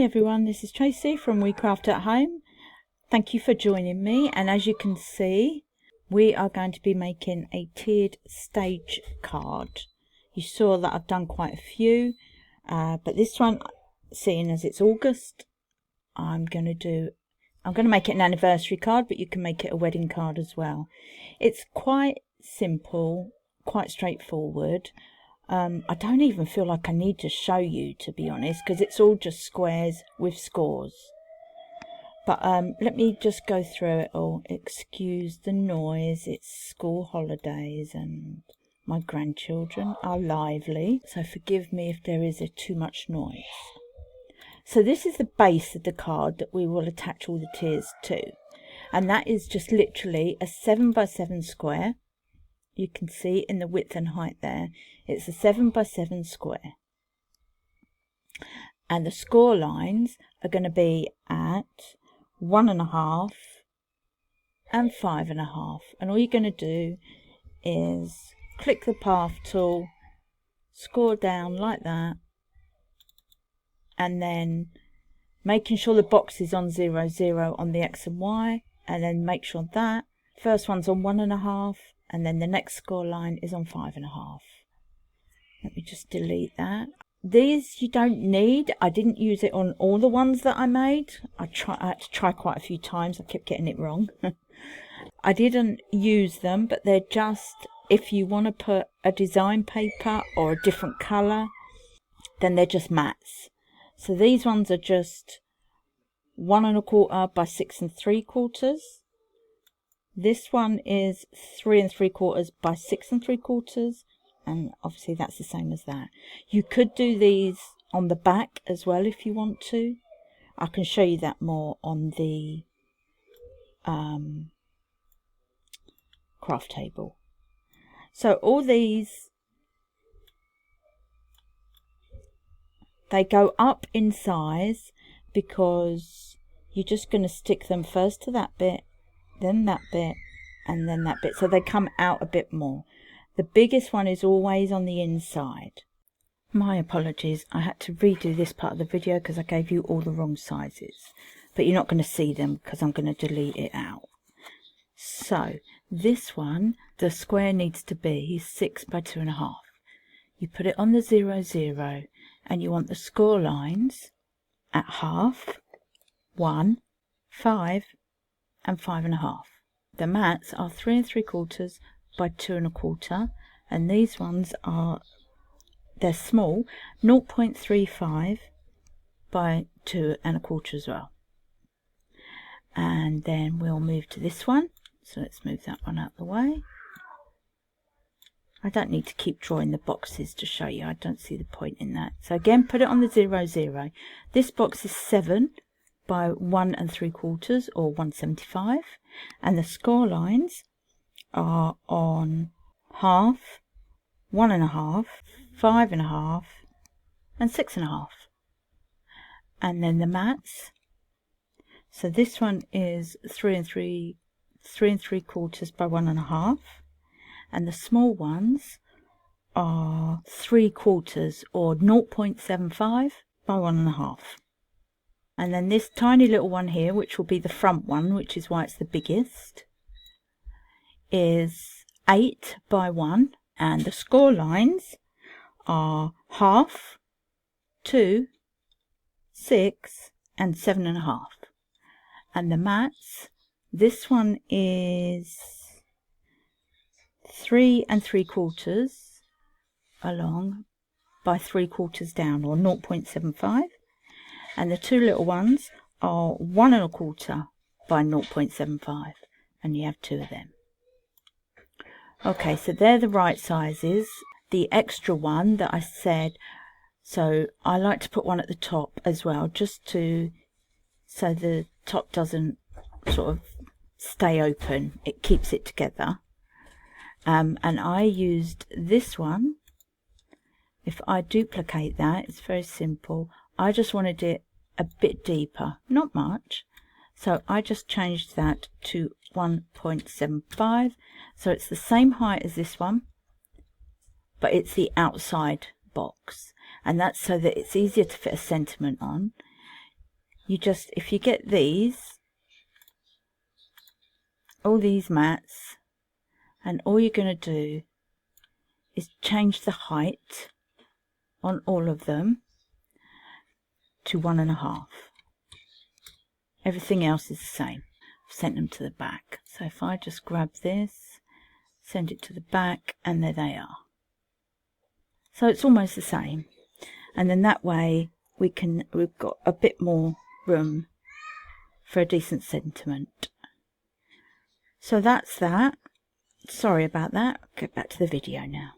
Hi everyone, this is Tracy from We Craft at Home. Thank you for joining me, and as you can see, we are going to be making a tiered stage card. You saw that I've done quite a few, but this one, seeing as it's August, I'm going to make it an anniversary card, but you can make it a wedding card as well. It's quite simple, quite straightforward. I don't even feel like I need to show you, to be honest, because it's all just squares with scores. But let me just go through it all. Excuse the noise, it's school holidays and my grandchildren are lively, so forgive me if there is too much noise. So this is the base of the card that we will attach all the tiers to, and that is just literally a 7x7 square. You can see in the width and height there, it's a 7x7 square. And the score lines are going to be at 1.5 and 5.5. And all you're going to do is click the path tool, score down like that, and then making sure the box is on 0, 0 on the X and Y, and then make sure that first one's on 1.5. and then the next score line is on 5.5. Let me just delete that. These you don't need. I didn't use it on all the ones that I made. I had to try quite a few times. I kept getting it wrong. I didn't use them, but they're just, if you want to put a design paper or a different colour, then they're just mats. So these ones are just 1.25 by 6 3/4. This one is 3 3/4 by 6 3/4, and obviously that's the same as that. You could do these on the back as well if you want to. I can show you that more on the craft table. So all these, they go up in size because you're just going to stick them first to that bit, then that bit, and then that bit, so they come out a bit more. The biggest one is always on the inside. My apologies, I had to redo this part of the video because I gave you all the wrong sizes, but you're not going to see them because I'm going to delete it out. So this one, the square needs to be 6 by 2.5. You put it on the 0, 0, and you want the score lines at 1/2, 1, 5 and 5.5. The mats are 3 3/4 by 2 1/4, and these ones are, they're small, 0.35 by 2 1/4 as well. And then we'll move to this one. So let's move that one out the way. I don't need to keep drawing the boxes to show you. I don't see the point in that. So again, put it on the 0, 0. This box is 7 by 1 3/4 or 175, and the score lines are on 1/2, 1.5, 5.5 and 6.5. And then the mats, so this one is 3 3/4 by 1.5, and the small ones are 3/4 or 0.75 by 1.5. And then this tiny little one here, which will be the front one, which is why it's the biggest, is 8 by 1, and the score lines are 1/2, 2, 6 and 7.5. And the mats, this one is 3 3/4 along by 3/4 down, or 0.75. And the two little ones are 1 1/4 by 0.75, and you have two of them. Okay, so they're the right sizes. The extra one that I said, so I like to put one at the top as well, just to, so the top doesn't sort of stay open, it keeps it together. And I used this one. If I duplicate that, it's very simple. I just wanted it a bit deeper, not much, so I just changed that to 1.75. so it's the same height as this one, but it's the outside box, and that's so that it's easier to fit a sentiment on. you just, if you get these, all these mats, and all you're going to do is change the height on all of them to 1.5. Everything else is the same. I've sent them to the back. So if I just grab this, send it to the back, and there they are. So it's almost the same. And then that way we've got a bit more room for a decent sentiment. So that's that. Sorry about that. I'll get back to the video now.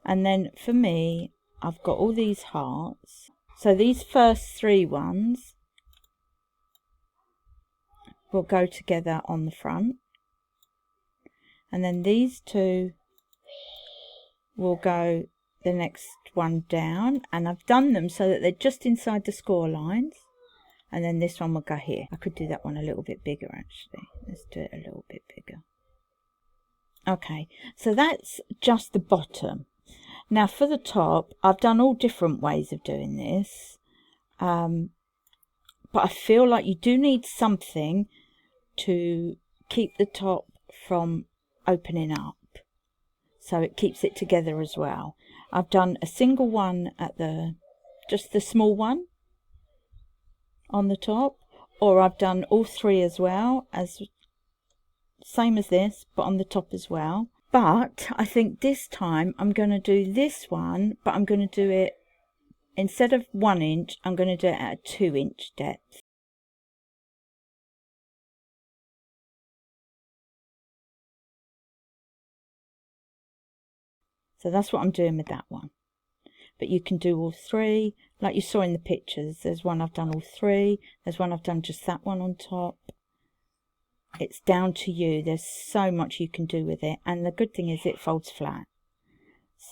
And then for me, I've got all these hearts. So these first 3 ones will go together on the front. And then these 2 will go the next one down. And I've done them so that they're just inside the score lines. And then this one will go here. I could do that one a little bit bigger actually. Let's do it a little bit bigger. Okay, so that's just the bottom. Now for the top, I've done all different ways of doing this. But I feel like you do need something to keep the top from opening up. So it keeps it together as well. I've done a single one at just the small one on the top. Or I've done all 3 as well, same as this, but on the top as well. But I think this time I'm going to do this one, but I'm going to do it, instead of 1 inch, I'm going to do it at a 2-inch depth. So that's what I'm doing with that one. But you can do all 3, like you saw in the pictures. There's one I've done all 3, there's one I've done just that one on top. It's down to you. There's so much you can do with it, and the good thing is it folds flat.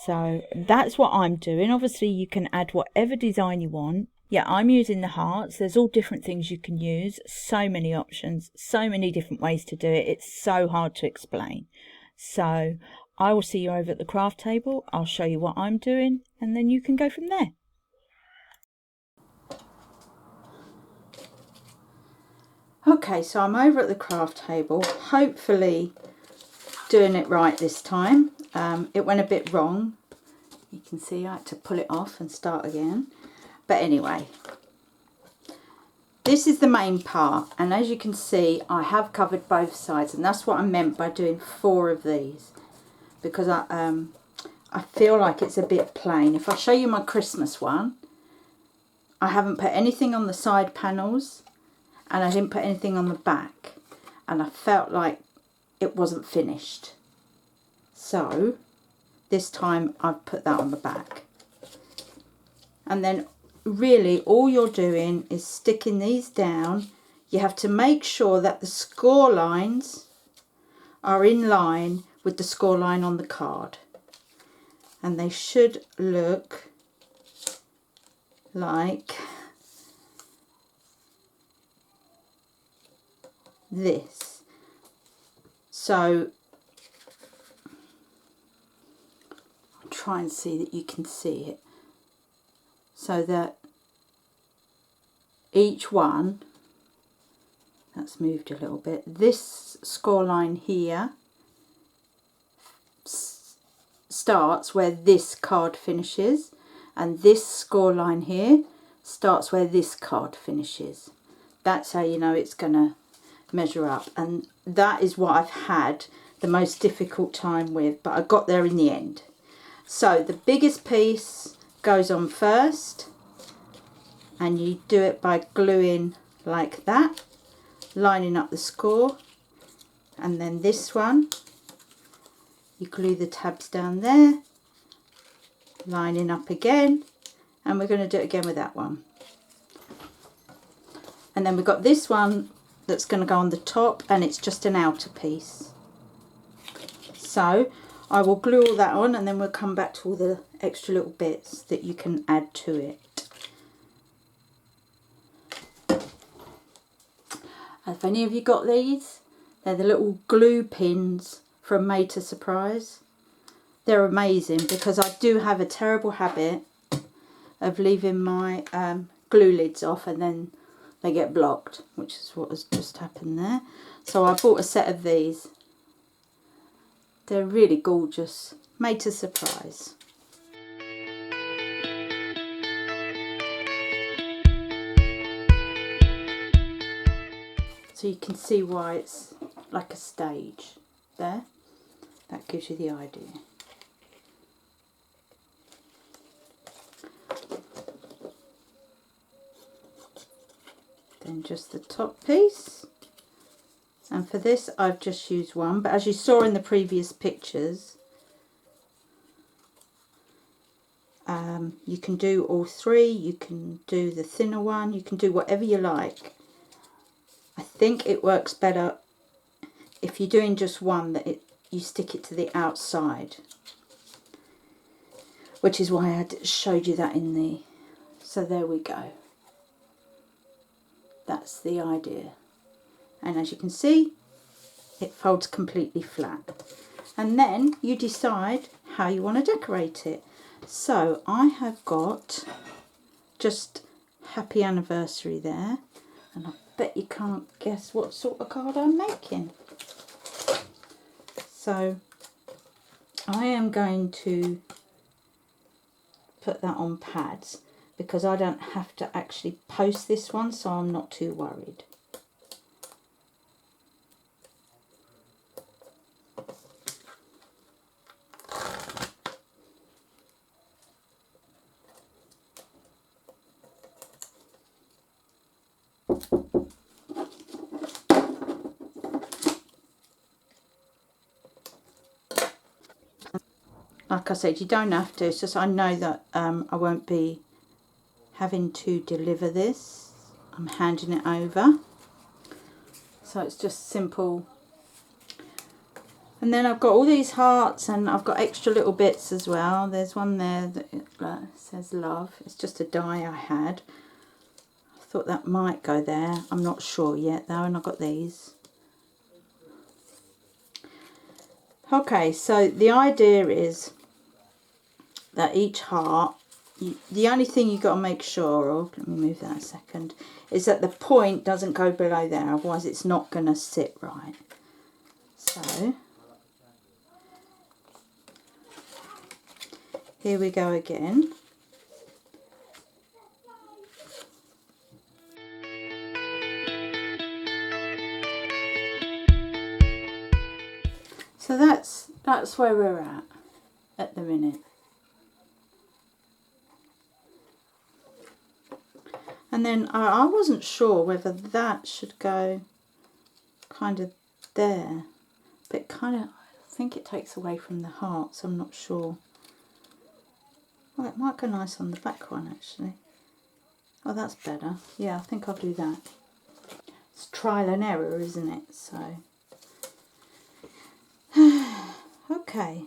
So that's what I'm doing. Obviously you can add whatever design you want. Yeah, I'm using the hearts. There's all different things you can use, so many options, so many different ways to do it. It's so hard to explain. So I will see you over at the craft table. I'll show you what I'm doing, and then you can go from there. Okay, so I'm over at the craft table, hopefully doing it right this time. It went a bit wrong. You can see I had to pull it off and start again. But anyway, this is the main part, and as you can see, I have covered both sides, and that's what I meant by doing 4 of these, because I feel like it's a bit plain. If I show you my Christmas one, I haven't put anything on the side panels, and I didn't put anything on the back, and I felt like it wasn't finished. So this time I've put that on the back. And then really all you're doing is sticking these down. You have to make sure that the score lines are in line with the score line on the card, and they should look like this. So I'll try and see that you can see it, so that each one, that's moved a little bit, this score line here starts where this card finishes, and this score line here starts where this card finishes. That's how you know it's gonna measure up, and that is what I've had the most difficult time with, but I got there in the end. So the biggest piece goes on first, and you do it by gluing like that, lining up the score, and then this one you glue the tabs down there, lining up again, and we're going to do it again with that one. And then we've got this one that's going to go on the top, and it's just an outer piece. So I will glue all that on, and then we'll come back to all the extra little bits that you can add to it. Have any of you got these? They're the little glue pins from Made to Surprise. They're amazing, because I do have a terrible habit of leaving my glue lids off and then they get blocked, which is what has just happened there. So I bought a set of these. They're really gorgeous, made to surprise. So you can see why it's like a stage there. That gives you the idea. Then just the top piece. And for this I've just used one, but as you saw in the previous pictures, you can do all three. You can do the thinner one, you can do whatever you like. I think it works better if you're doing just one, that you stick it to the outside, which is why I showed you that in the... So there we go. That's the idea. And as you can see, it folds completely flat. And then you decide how you want to decorate it. So I have got just happy anniversary there, and I bet you can't guess what sort of card I'm making. So I am going to put that on pads because I don't have to actually post this one, so I'm not too worried. Like I said, you don't have to. It's just I know that I won't be having to deliver this. I'm handing it over. So it's just simple. And then I've got all these hearts, and I've got extra little bits as well. There's one there that says love. It's just a die I had. I thought that might go there. I'm not sure yet though, and I've got these. Okay, so the idea is that each heart, the only thing you've got to make sure of, let me move that a second, is that the point doesn't go below there, otherwise it's not going to sit right. So here we go again. So that's where we're at the minute. And then I wasn't sure whether that should go kind of there, but kind of, I think it takes away from the heart, so I'm not sure. Well, it might go nice on the back one actually. Oh, that's better. Yeah, I think I'll do that. It's trial and error, isn't it? So okay.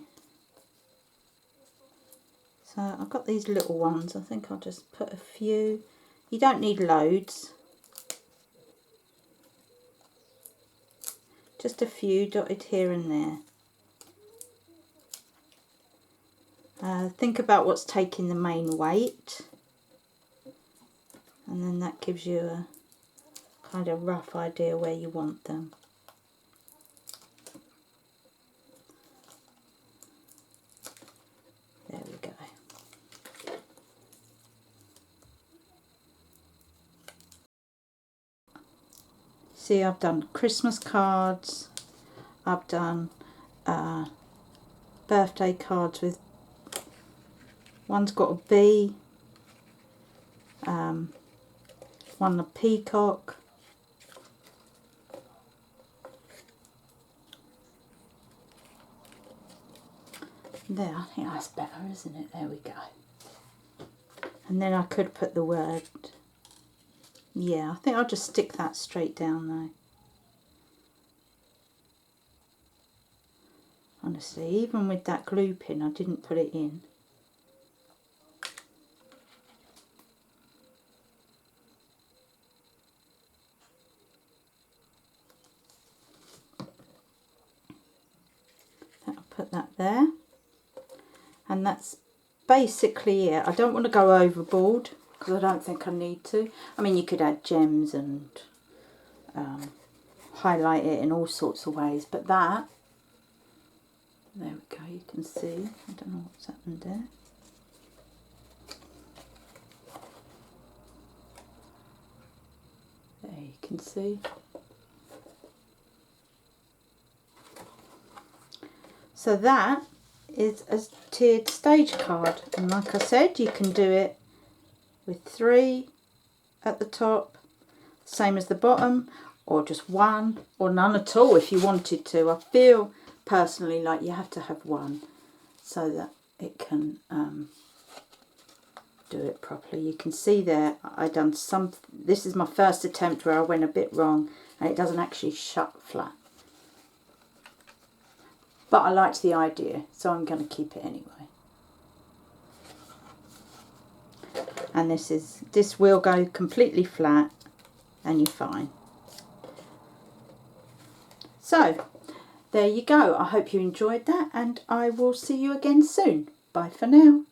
So I've got these little ones. I think I'll just put a few. You don't need loads. Just a few dotted here and there. Think about what's taking the main weight, and then that gives you a kind of rough idea where you want them. There we go. See, I've done Christmas cards, I've done birthday cards with, one's got a bee, one a peacock, there, I think that's better, isn't it? There we go. And then I could put the word, yeah, I think I'll just stick that straight down though. Honestly, even with that glue pin, I didn't put it in. I'll put that there. And that's basically it. I don't want to go overboard. because I don't think I need to. I mean, you could add gems and highlight it in all sorts of ways, but that, there we go, you can see, I don't know what's happened there. There you can see. So that is a tiered stage card, and like I said, you can do it with 3 at the top, same as the bottom, or just 1, or none at all if you wanted to. I feel personally like you have to have 1 so that it can do it properly. You can see there I done some, this is my first attempt where I went a bit wrong and it doesn't actually shut flat. But I liked the idea, so I'm going to keep it anyway. And this will go completely flat and you're fine. So, there you go. I hope you enjoyed that and I will see you again soon. Bye for now.